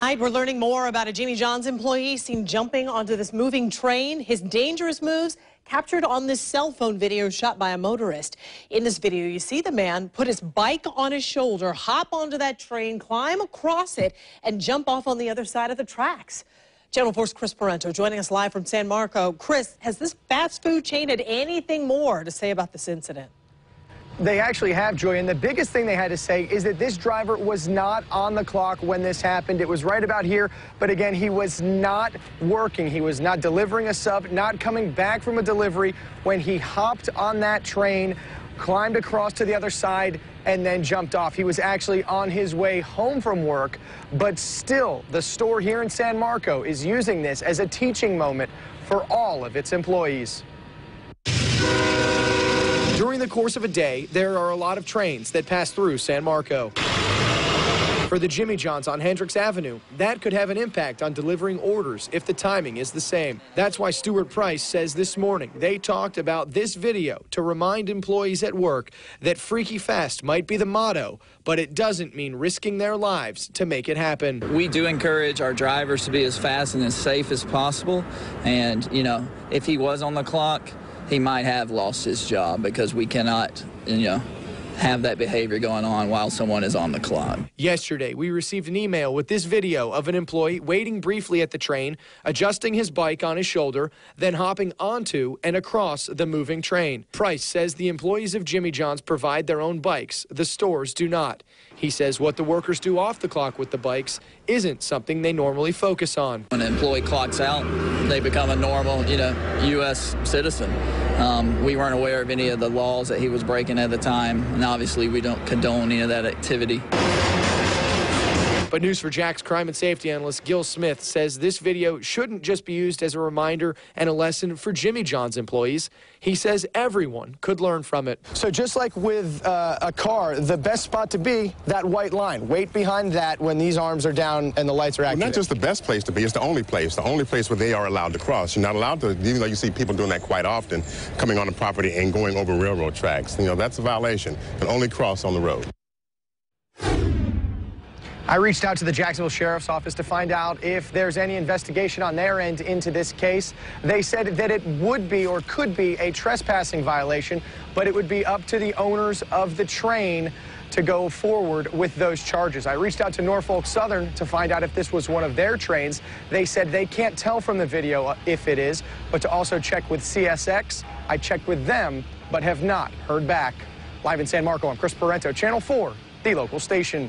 Tonight, we're learning more about a Jimmy John's employee seen jumping onto this moving train. His dangerous moves captured on this cell phone video shot by a motorist. In this video, you see the man put his bike on his shoulder, hop onto that train, climb across it, and jump off on the other side of the tracks. Channel 4's Chris Parento joining us live from San Marco. Chris, has this fast food chain had anything more to say about this incident? They actually have, Joy, and the biggest thing they had to say is that this driver was not on the clock when this happened. It was right about here, but again, he was not working. He was not delivering a sub, not coming back from a delivery when he hopped on that train, climbed across to the other side, and then jumped off. He was actually on his way home from work, but still, the store here in San Marco is using this as a teaching moment for all of its employees. During the course of a day, there are a lot of trains that pass through San Marco. For the Jimmy John's on Hendricks Avenue, that could have an impact on delivering orders if the timing is the same. That's why Stuart Price says this morning they talked about this video to remind employees at work that freaky fast might be the motto, but it doesn't mean risking their lives to make it happen. We do encourage our drivers to be as fast and as safe as possible. And, you know, if he was on the clock, he might have lost his job because we cannot, have that behavior going on while someone is on the clock. Yesterday, we received an email with this video of an employee waiting briefly at the train, adjusting his bike on his shoulder, then hopping onto and across the moving train. Price says the employees of Jimmy John's provide their own bikes. The stores do not. He says what the workers do off the clock with the bikes isn't something they normally focus on. When an employee clocks out, they become a normal, U.S. citizen. We weren't aware of any of the laws that he was breaking at the time, and obviously we don't condone any of that activity. But News4JAX crime and safety analyst Gil Smith says this video shouldn't just be used as a reminder and a lesson for Jimmy John's employees. He says everyone could learn from it. So just like with a car, the best spot to be, that white line. Wait behind that when these arms are down and the lights are active. Well, not just the best place to be, it's the only place where they are allowed to cross. You're not allowed to, even though you see people doing that quite often, coming on the property and going over railroad tracks. That's a violation. And only cross on the road. I reached out to the Jacksonville Sheriff's Office to find out if there's any investigation on their end into this case. They said that it would be or could be a trespassing violation, but it would be up to the owners of the train to go forward with those charges. I reached out to Norfolk Southern to find out if this was one of their trains. They said they can't tell from the video if it is, but to also check with CSX. I checked with them, but have not heard back. Live in San Marco, I'm Chris Parento, Channel 4, the local station.